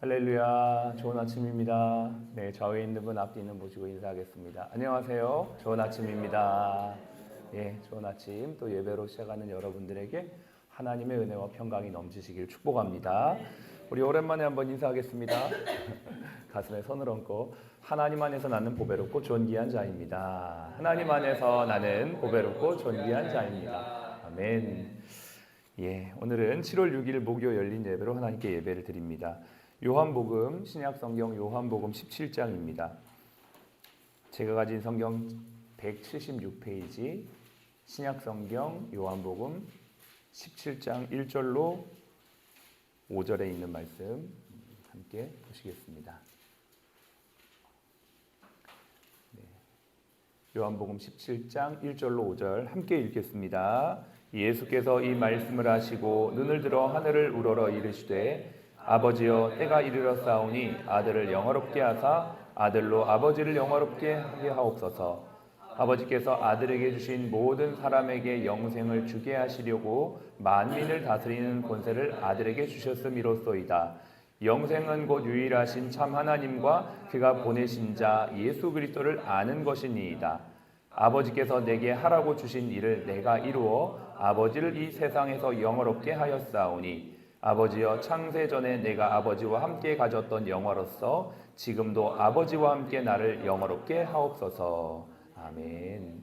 할렐루야, 좋은 아침입니다. 네, 좌우에 있는 분, 앞뒤 있는 분 보시고 인사하겠습니다. 안녕하세요. 좋은 아침입니다. 예, 좋은 아침. 또 예배로 시작하는 여러분들에게 하나님의 은혜와 평강이 넘치시길 축복합니다. 우리 오랜만에 한번 인사하겠습니다. 가슴에 손을 얹고 하나님 안에서 나는 보배롭고 존귀한 자입니다. 하나님 안에서 나는 보배롭고 존귀한 자입니다. 아멘. 예, 오늘은 7월 6일 목요 열린 예배로 하나님께 예배를 드립니다. 요한복음, 신약성경 요한복음 17장입니다. 제가 가진 성경 176페이지, 신약성경 요한복음 17장 1절로 5절에 있는 말씀 함께 보시겠습니다. 네. 요한복음 17장 1절로 5절 함께 읽겠습니다. 예수께서 이 말씀을 하시고 눈을 들어 하늘을 우러러 이르시되 아버지여 때가 이르렀사오니 아들을 영화롭게 하사 아들로 아버지를 영화롭게 하게 하옵소서. 아버지께서 아들에게 주신 모든 사람에게 영생을 주게 하시려고 만민을 다스리는 권세를 아들에게 주셨음이로소이다. 영생은 곧 유일하신 참 하나님과 그가 보내신 자 예수 그리스도를 아는 것이니이다. 아버지께서 내게 하라고 주신 일을 내가 이루어 아버지를 이 세상에서 영화롭게 하였사오니 아버지여 창세전에 내가 아버지와 함께 가졌던 영화로서 지금도 아버지와 함께 나를 영화롭게 하옵소서. 아멘.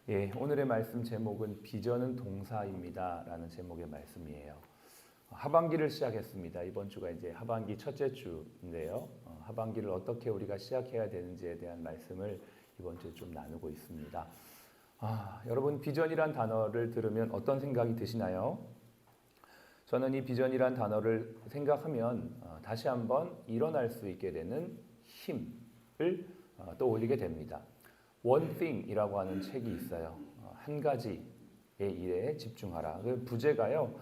예, 오늘의 말씀 제목은 비전은 동사입니다 라는 제목의 말씀이에요. 하반기를 시작했습니다. 이번 주가 이제 하반기 첫째 주인데요. 하반기를 어떻게 우리가 시작해야 되는지에 대한 말씀을 이번 주에 좀 나누고 있습니다. 여러분 비전이란 단어를 들으면 어떤 생각이 드시나요? 저는 이 비전이란 단어를 생각하면 다시 한번 일어날 수 있게 되는 힘을 떠올리게 됩니다. One Thing이라고 하는 책이 있어요. 한 가지의 일에 집중하라. 그 부제가요.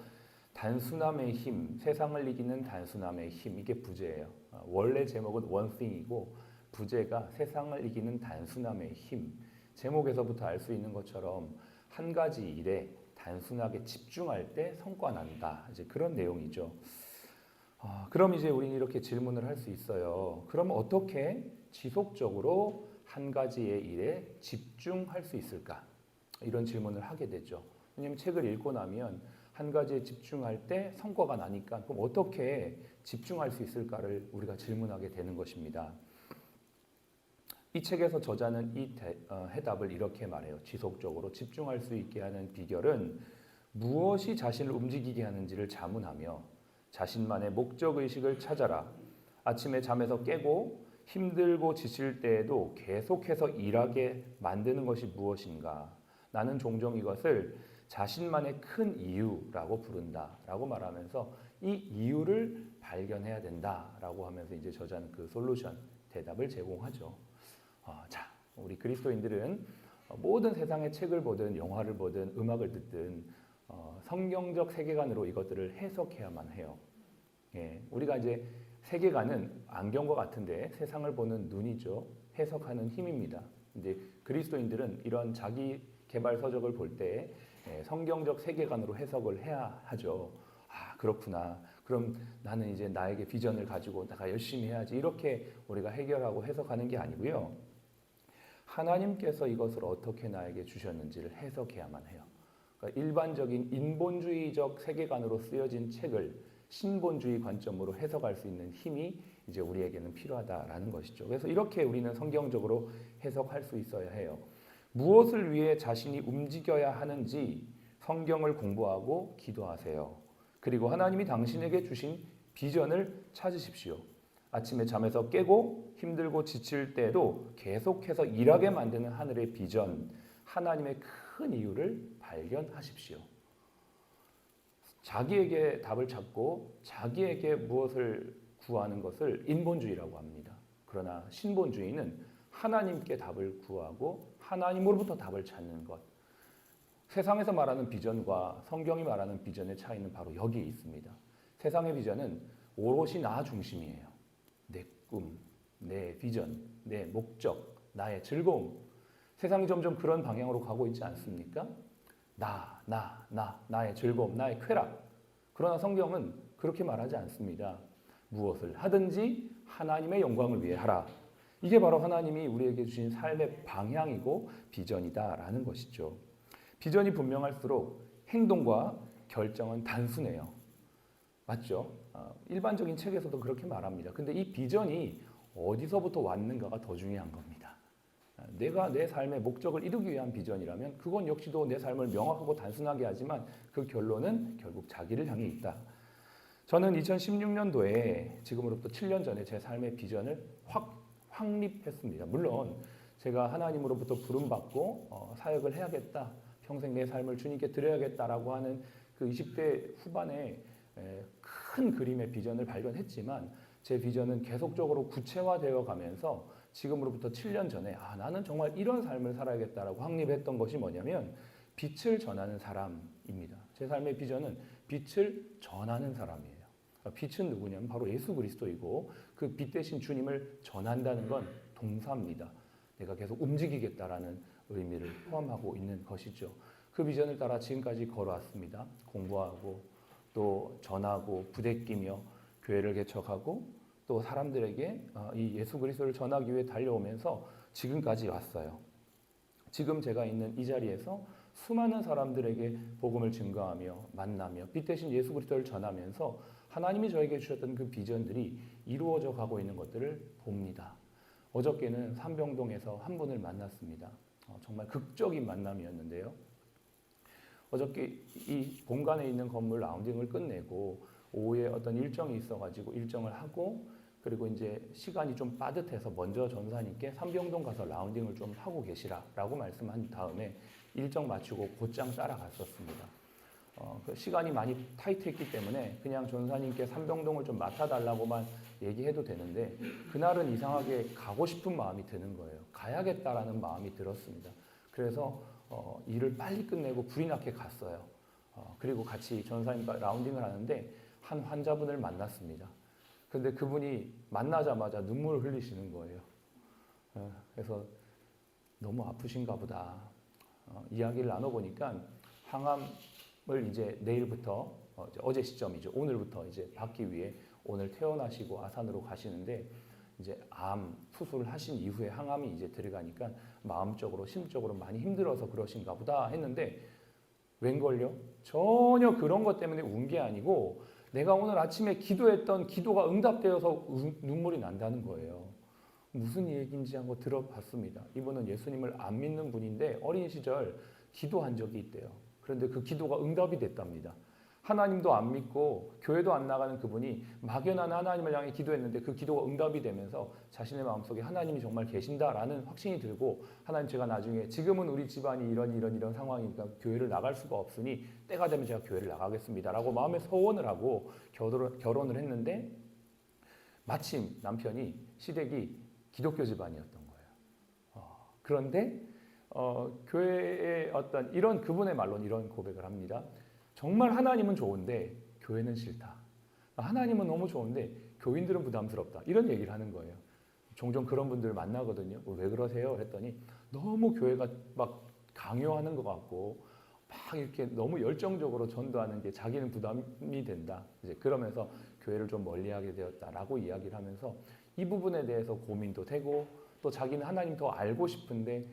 단순함의 힘, 세상을 이기는 단순함의 힘, 이게 부제예요. 원래 제목은 One Thing이고 부제가 세상을 이기는 단순함의 힘. 제목에서부터 알 수 있는 것처럼 한 가지 일에 단순하게 집중할 때 성과 난다. 이제 그런 내용이죠. 그럼 이제 우리는 이렇게 질문을 할 수 있어요. 그럼 어떻게 지속적으로 한 가지의 일에 집중할 수 있을까? 이런 질문을 하게 되죠. 왜냐하면 책을 읽고 나면 한 가지에 집중할 때 성과가 나니까 그럼 어떻게 집중할 수 있을까를 우리가 질문하게 되는 것입니다. 이 책에서 저자는 이 해답을 이렇게 말해요. 지속적으로 집중할 수 있게 하는 비결은 무엇이 자신을 움직이게 하는지를 자문하며 자신만의 목적의식을 찾아라. 아침에 잠에서 깨고 힘들고 지칠 때에도 계속해서 일하게 만드는 것이 무엇인가? 나는 종종 이것을 자신만의 큰 이유라고 부른다 라고 말하면서 이 이유를 발견해야 된다라고 하면서 이제 저자는 그 솔루션, 대답을 제공하죠. 자, 우리 그리스도인들은 모든 세상의 책을 보든 영화를 보든 음악을 듣든 성경적 세계관으로 이것들을 해석해야만 해요. 예, 우리가 이제 세계관은 안경과 같은데 세상을 보는 눈이죠. 해석하는 힘입니다. 이제 그리스도인들은 이런 자기 개발 서적을 볼 때 성경적 세계관으로 해석을 해야 하죠. 그렇구나. 그럼 나는 이제 나에게 비전을 가지고 내가 열심히 해야지. 이렇게 우리가 해결하고 해석하는 게 아니고요. 하나님께서 이것을 어떻게 나에게 주셨는지를 해석해야만 해요. 그러니까 일반적인 인본주의적 세계관으로 쓰여진 책을 신본주의 관점으로 해석할 수 있는 힘이 이제 우리에게는 필요하다라는 것이죠. 그래서 이렇게 우리는 성경적으로 해석할 수 있어야 해요. 무엇을 위해 자신이 움직여야 하는지 성경을 공부하고 기도하세요. 그리고 하나님이 당신에게 주신 비전을 찾으십시오. 아침에 잠에서 깨고 힘들고 지칠 때도 계속해서 일하게 만드는 하늘의 비전, 하나님의 큰 이유를 발견하십시오. 자기에게 답을 찾고 자기에게 무엇을 구하는 것을 인본주의라고 합니다. 그러나 신본주의는 하나님께 답을 구하고 하나님으로부터 답을 찾는 것. 세상에서 말하는 비전과 성경이 말하는 비전의 차이는 바로 여기에 있습니다. 세상의 비전은 오롯이 나 중심이에요. 내 꿈, 내 비전, 내 목적, 나의 즐거움. 세상이 점점 그런 방향으로 가고 있지 않습니까? 나의 즐거움, 나의 쾌락. 그러나 성경은 그렇게 말하지 않습니다. 무엇을 하든지 하나님의 영광을 위해 하라. 이게 바로 하나님이 우리에게 주신 삶의 방향이고 비전이다라는 것이죠. 비전이 분명할수록 행동과 결정은 단순해요. 맞죠? 일반적인 책에서도 그렇게 말합니다. 근데 이 비전이 어디서부터 왔는가가 더 중요한 겁니다. 내가 내 삶의 목적을 이루기 위한 비전이라면 그건 역시도 내 삶을 명확하고 단순하게 하지만 그 결론은 결국 자기를 향해 있다. 저는 2016년도에 지금으로부터 7년 전에 제 삶의 비전을 확립했습니다. 물론 제가 하나님으로부터 부름받고 사역을 해야겠다. 평생 내 삶을 주님께 드려야겠다라고 하는 그 20대 후반에 큰 그림의 비전을 발견했지만 제 비전은 계속적으로 구체화되어 가면서 지금으로부터 7년 전에 나는 정말 이런 삶을 살아야겠다라고 확립했던 것이 뭐냐면 빛을 전하는 사람입니다. 제 삶의 비전은 빛을 전하는 사람이에요. 빛은 누구냐면 바로 예수 그리스도이고 그 빛 대신 주님을 전한다는 건 동사입니다. 내가 계속 움직이겠다라는 의미를 포함하고 있는 것이죠. 그 비전을 따라 지금까지 걸어왔습니다. 공부하고 또 전하고 부대끼며 교회를 개척하고 또 사람들에게 이 예수 그리스도를 전하기 위해 달려오면서 지금까지 왔어요. 지금 제가 있는 이 자리에서 수많은 사람들에게 복음을 증거하며 만나며 빛 대신 예수 그리스도를 전하면서 하나님이 저에게 주셨던 그 비전들이 이루어져 가고 있는 것들을 봅니다. 어저께는 삼병동에서 한 분을 만났습니다. 정말 극적인 만남이었는데요. 어저께 이 본관에 있는 건물 라운딩을 끝내고 오후에 어떤 일정이 있어가지고 일정을 하고 그리고 이제 시간이 좀 빠듯해서 먼저 전사님께 삼병동 가서 라운딩을 좀 하고 계시라라고 말씀한 다음에 일정 마치고 곧장 따라갔었습니다. 그 시간이 많이 타이트했기 때문에 그냥 전사님께 삼병동을 좀 맡아달라고만 얘기해도 되는데 그날은 이상하게 가고 싶은 마음이 드는 거예요. 가야겠다라는 마음이 들었습니다. 그래서 일을 빨리 끝내고 불이 나게 갔어요. 그리고 같이 전사님과 라운딩을 하는데 한 환자분을 만났습니다. 근데 그분이 만나자마자 눈물을 흘리시는 거예요. 그래서 너무 아프신가 보다. 이야기를 나눠보니까 항암을 이제 내일부터 어제 시점이죠. 오늘부터 이제 받기 위해 오늘 퇴원하시고 아산으로 가시는데 이제 암 수술을 하신 이후에 항암이 이제 들어가니까 마음적으로 심적으로 많이 힘들어서 그러신가 보다 했는데 웬걸요? 전혀 그런 것 때문에 운 게 아니고 내가 오늘 아침에 기도했던 기도가 응답되어서 눈물이 난다는 거예요. 무슨 얘기인지 한번 들어봤습니다. 이분은 예수님을 안 믿는 분인데 어린 시절 기도한 적이 있대요. 그런데 그 기도가 응답이 됐답니다. 하나님도 안 믿고 교회도 안 나가는 그분이 막연한 하나님을 향해 기도했는데 그 기도가 응답이 되면서 자신의 마음속에 하나님이 정말 계신다라는 확신이 들고 하나님 제가 나중에 지금은 우리 집안이 이런 상황이니까 교회를 나갈 수가 없으니 때가 되면 제가 교회를 나가겠습니다라고 마음에 소원을 하고 결혼을 했는데 마침 남편이 시댁이 기독교 집안이었던 거예요. 그런데 교회의 어떤 이런 그분의 말로는 이런 고백을 합니다. 정말 하나님은 좋은데 교회는 싫다. 하나님은 너무 좋은데 교인들은 부담스럽다. 이런 얘기를 하는 거예요. 종종 그런 분들 만나거든요. 왜 그러세요? 했더니 너무 교회가 막 강요하는 것 같고 막 이렇게 너무 열정적으로 전도하는 게 자기는 부담이 된다. 이제 그러면서 교회를 좀 멀리하게 되었다라고 이야기를 하면서 이 부분에 대해서 고민도 되고 또 자기는 하나님 더 알고 싶은데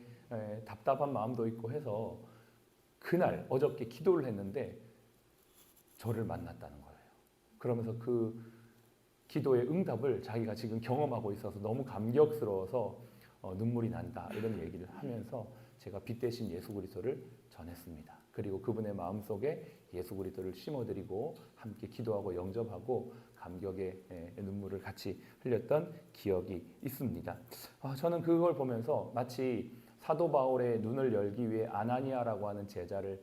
답답한 마음도 있고 해서 그날 어저께 기도를 했는데 저를 만났다는 거예요. 그러면서 그 기도의 응답을 자기가 지금 경험하고 있어서 너무 감격스러워서 눈물이 난다 이런 얘기를 하면서 제가 빛 대신 예수 그리스도를 전했습니다. 그리고 그분의 마음속에 예수 그리스도를 심어드리고 함께 기도하고 영접하고 감격의 눈물을 같이 흘렸던 기억이 있습니다. 저는 그걸 보면서 마치 사도 바울의 눈을 열기 위해 아나니아라고 하는 제자를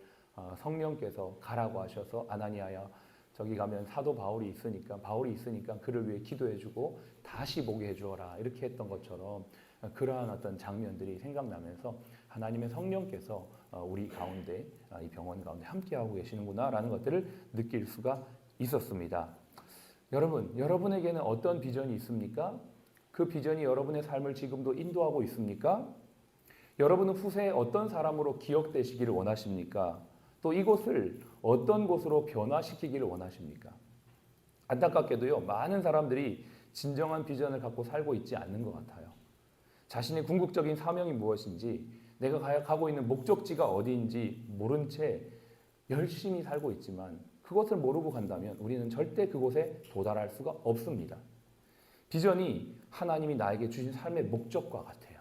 성령께서 가라고 하셔서 아나니아야 저기 가면 사도 바울이 있으니까 그를 위해 기도해주고 다시 보게 해주어라 이렇게 했던 것처럼 그러한 어떤 장면들이 생각나면서 하나님의 성령께서 우리 가운데 이 병원 가운데 함께하고 계시는구나라는 것들을 느낄 수가 있었습니다. 여러분에게는 어떤 비전이 있습니까? 그 비전이 여러분의 삶을 지금도 인도하고 있습니까? 여러분은 후세에 어떤 사람으로 기억되시기를 원하십니까? 또 이곳을 어떤 곳으로 변화시키기를 원하십니까? 안타깝게도요, 많은 사람들이 진정한 비전을 갖고 살고 있지 않는 것 같아요. 자신의 궁극적인 사명이 무엇인지, 내가 가고 있는 목적지가 어디인지 모른 채 열심히 살고 있지만 그것을 모르고 간다면 우리는 절대 그곳에 도달할 수가 없습니다. 비전이 하나님이 나에게 주신 삶의 목적과 같아요.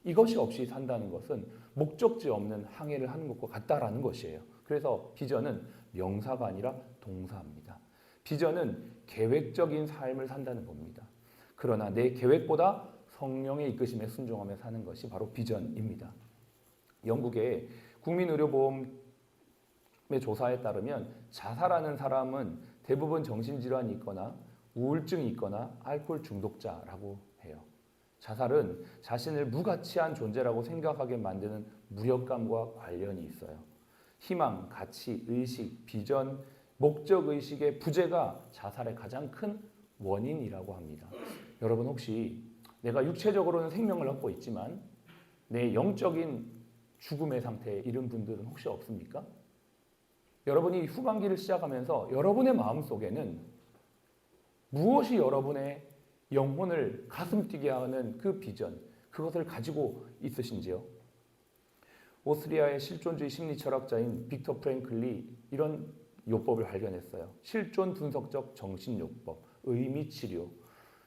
이것이 없이 산다는 것은 목적지 없는 항해를 하는 것과 같다라는 것이에요. 그래서 비전은 명사가 아니라 동사입니다. 비전은 계획적인 삶을 산다는 겁니다. 그러나 내 계획보다 성령의 이끄심에 순종하며 사는 것이 바로 비전입니다. 영국의 국민의료보험의 조사에 따르면 자살하는 사람은 대부분 정신질환이 있거나 우울증이 있거나 알코올 중독자라고 해요. 자살은 자신을 무가치한 존재라고 생각하게 만드는 무력감과 관련이 있어요. 희망, 가치, 의식, 비전, 목적의식의 부재가 자살의 가장 큰 원인이라고 합니다. 여러분 혹시 내가 육체적으로는 생명을 얻고 있지만 내 영적인 죽음의 상태에 이른 분들은 혹시 없습니까? 여러분이 후반기를 시작하면서 여러분의 마음속에는 무엇이 여러분의 영혼을 가슴 뛰게 하는 그 비전, 그것을 가지고 있으신지요? 오스트리아의 실존주의 심리 철학자인 빅터 프랭클리 이런 요법을 발견했어요. 실존 분석적 정신요법, 의미치료.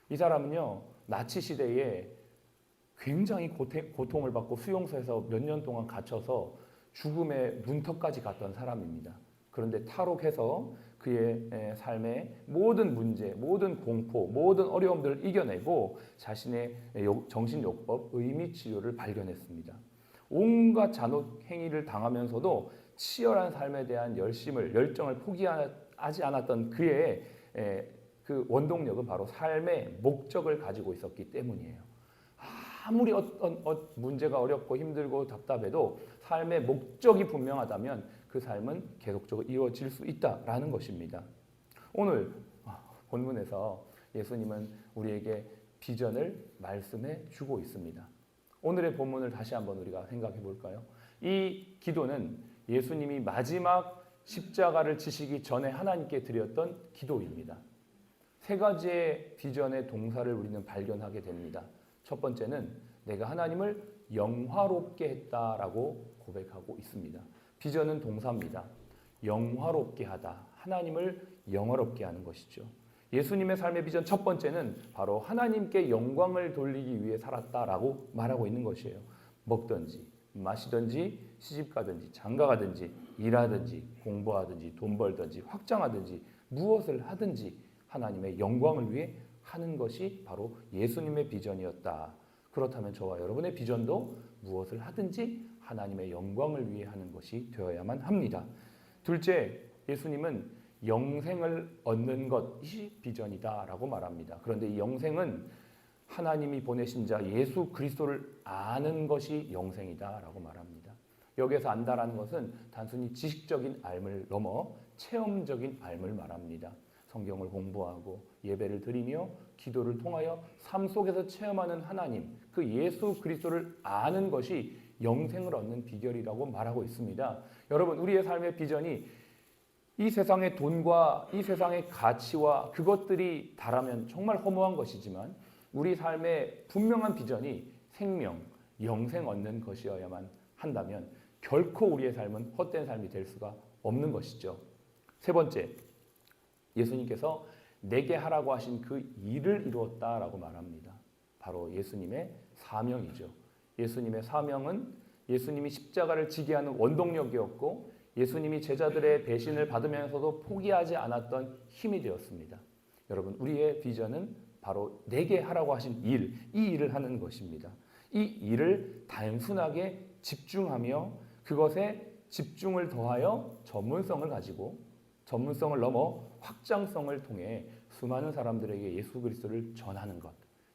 이 사람은요, 나치 시대에 굉장히 고통을 받고 수용소에서 몇 년 동안 갇혀서 죽음의 문턱까지 갔던 사람입니다. 그런데 탈옥해서 그의 삶의 모든 문제, 모든 공포, 모든 어려움들을 이겨내고 자신의 정신요법, 의미치료를 발견했습니다. 온갖 잔혹 행위를 당하면서도 치열한 삶에 대한 열정을 포기하지 않았던 그의 그 원동력은 바로 삶의 목적을 가지고 있었기 때문이에요. 아무리 어떤 문제가 어렵고 힘들고 답답해도 삶의 목적이 분명하다면 그 삶은 계속적으로 이루어질 수 있다라는 것입니다. 오늘 본문에서 예수님은 우리에게 비전을 말씀해 주고 있습니다. 오늘의 본문을 다시 한번 우리가 생각해 볼까요? 이 기도는 예수님이 마지막 십자가를 지시기 전에 하나님께 드렸던 기도입니다. 세 가지의 비전의 동사를 우리는 발견하게 됩니다. 첫 번째는 내가 하나님을 영화롭게 했다라고 고백하고 있습니다. 비전은 동사입니다. 영화롭게 하다. 하나님을 영화롭게 하는 것이죠. 예수님의 삶의 비전 첫 번째는 바로 하나님께 영광을 돌리기 위해 살았다라고 말하고 있는 것이에요. 먹든지 마시든지 시집가든지 장가가든지 일하든지 공부하든지 돈 벌든지 확장하든지 무엇을 하든지 하나님의 영광을 위해 하는 것이 바로 예수님의 비전이었다. 그렇다면 저와 여러분의 비전도 무엇을 하든지 하나님의 영광을 위해 하는 것이 되어야만 합니다. 둘째, 예수님은 영생을 얻는 것이 비전이다라고 말합니다. 그런데 이 영생은 하나님이 보내신 자 예수 그리스도를 아는 것이 영생이다라고 말합니다. 여기에서 안다라는 것은 단순히 지식적인 알을 넘어 체험적인 알을 말합니다. 성경을 공부하고 예배를 드리며 기도를 통하여 삶 속에서 체험하는 하나님, 그 예수 그리스도를 아는 것이 영생을 얻는 비결이라고 말하고 있습니다. 여러분, 우리의 삶의 비전이 이 세상의 돈과 이 세상의 가치와 그것들이 달하면 정말 허무한 것이지만 우리 삶의 분명한 비전이 생명, 영생 얻는 것이어야만 한다면 결코 우리의 삶은 헛된 삶이 될 수가 없는 것이죠. 세 번째, 예수님께서 내게 하라고 하신 그 일을 이루었다라고 말합니다. 바로 예수님의 사명이죠. 예수님의 사명은 예수님이 십자가를 지게 하는 원동력이었고 예수님이 제자들의 배신을 받으면서도 포기하지 않았던 힘이 되었습니다. 여러분, 우리의 비전은 바로 내게 하라고 하신 일, 이 일을 하는 것입니다. 이 일을 단순하게 집중하며 그것에 집중을 더하여 전문성을 가지고 전문성을 넘어 확장성을 통해 수많은 사람들에게 예수 그리스도를 전하는 것.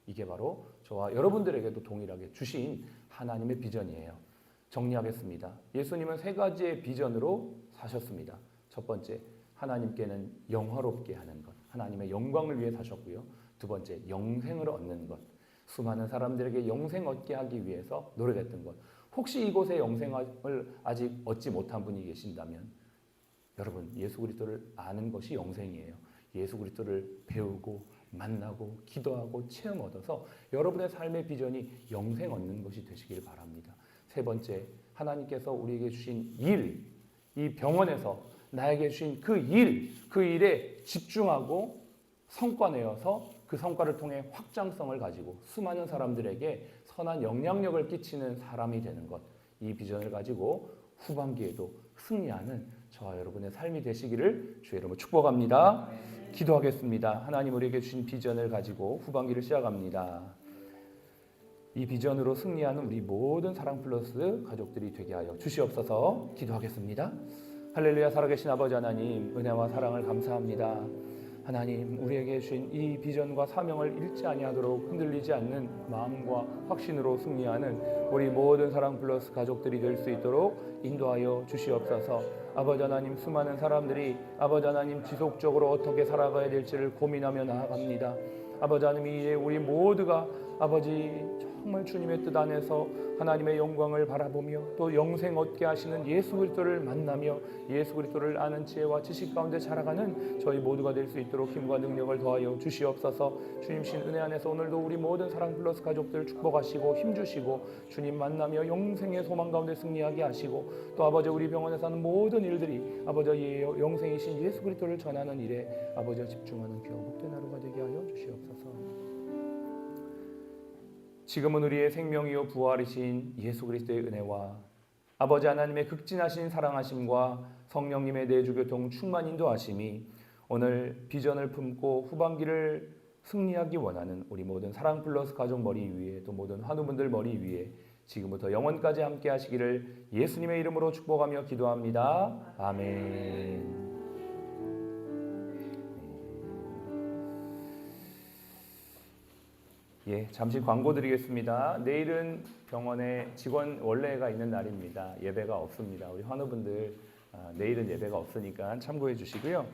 이게 바로 저와 여러분들에게도 동일하게 주신 하나님의 비전이에요. 정리하겠습니다. 예수님은 세 가지의 비전으로 사셨습니다. 첫 번째, 하나님께는 영화롭게 하는 것. 하나님의 영광을 위해 사셨고요. 두 번째, 영생을 얻는 것. 수많은 사람들에게 영생 얻게 하기 위해서 노력했던 것. 혹시 이곳에 영생을 아직 얻지 못한 분이 계신다면 여러분, 예수 그리스도를 아는 것이 영생이에요. 예수 그리스도를 배우고 만나고 기도하고 체험 얻어서 여러분의 삶의 비전이 영생 얻는 것이 되시길 바랍니다. 세 번째, 하나님께서 우리에게 주신 일, 이 병원에서 나에게 주신 그 일에 집중하고 성과 내어서 그 성과를 통해 확장성을 가지고 수많은 사람들에게 선한 영향력을 끼치는 사람이 되는 것, 이 비전을 가지고 후반기에도 승리하는 저와 여러분의 삶이 되시기를 주의 이름으로 축복합니다. 기도하겠습니다. 하나님 우리에게 주신 비전을 가지고 후반기를 시작합니다. 이 비전으로 승리하는 우리 모든 사랑 플러스 가족들이 되게 하여 주시옵소서. 기도하겠습니다. 할렐루야. 살아계신 아버지 하나님, 은혜와 사랑을 감사합니다. 하나님 우리에게 주신 이 비전과 사명을 잃지 아니하도록 흔들리지 않는 마음과 확신으로 승리하는 우리 모든 사랑 플러스 가족들이 될 수 있도록 인도하여 주시옵소서. 아버지 하나님, 수많은 사람들이 아버지 하나님 지속적으로 어떻게 살아가야 될지를 고민하며 나아갑니다. 아버지 하나님, 이제 우리 모두가 아버지 정말 주님의 뜻 안에서 하나님의 영광을 바라보며 또 영생 얻게 하시는 예수 그리스도를 만나며 예수 그리스도를 아는 지혜와 지식 가운데 자라가는 저희 모두가 될 수 있도록 힘과 능력을 더하여 주시옵소서. 주님 신 은혜 안에서 오늘도 우리 모든 사랑 플러스 가족들 축복하시고 힘주시고 주님 만나며 영생의 소망 가운데 승리하게 하시고 또 아버지 우리 병원에서 하는 모든 일들이 아버지 영생이신 예수 그리스도를 전하는 일에 아버지가 집중하는 귀한 복된 하루가 되게 하여 주시옵소서. 지금은 우리의 생명이요 부활이신 예수 그리스도의 은혜와 아버지 하나님의 극진하신 사랑하심과 성령님의 내주교통 충만 인도하심이 오늘 비전을 품고 후반기를 승리하기 원하는 우리 모든 사랑 플러스 가족 머리 위에 또 모든 환우분들 머리 위에 지금부터 영원까지 함께 하시기를 예수님의 이름으로 축복하며 기도합니다. 아멘. 잠시 광고 드리겠습니다. 내일은 병원에 직원 원래가 있는 날입니다. 예배가 없습니다. 우리 환우분들 내일은 예배가 없으니까 참고해 주시고요.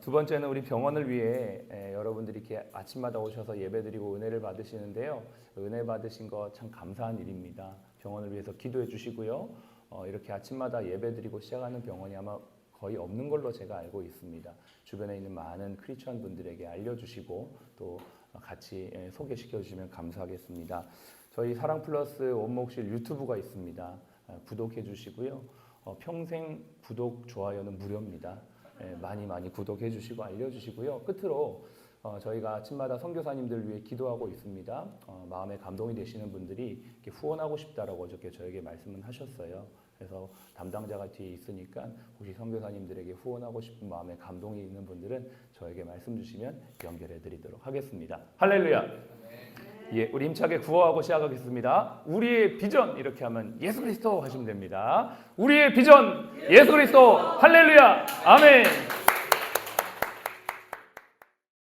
두 번째는 우리 병원을 위해 여러분들이 이렇게 아침마다 오셔서 예배드리고 은혜를 받으시는데요. 은혜 받으신 거 참 감사한 일입니다. 병원을 위해서 기도해 주시고요. 이렇게 아침마다 예배드리고 시작하는 병원이 아마 거의 없는 걸로 제가 알고 있습니다. 주변에 있는 많은 크리스천 분들에게 알려주시고 또 같이 소개시켜 주시면 감사하겠습니다. 저희 사랑 플러스 원목실 유튜브가 있습니다. 구독해 주시고요. 평생 구독, 좋아요는 무료입니다. 많이 구독해 주시고 알려주시고요. 끝으로 저희가 아침마다 선교사님들 위해 기도하고 있습니다. 마음에 감동이 되시는 분들이 이렇게 후원하고 싶다라고 어저께 저에게 말씀을 하셨어요. 그래서 담당자가 뒤에 있으니까 혹시 선교사님들에게 후원하고 싶은 마음에 감동이 있는 분들은 저에게 말씀 주시면 연결해 드리도록 하겠습니다. 할렐루야. 우리 힘차게 구호하고 시작하겠습니다. 우리의 비전 이렇게 하면 예수 그리스도 하시면 됩니다. 우리의 비전 예수 그리스도. 할렐루야. 아멘.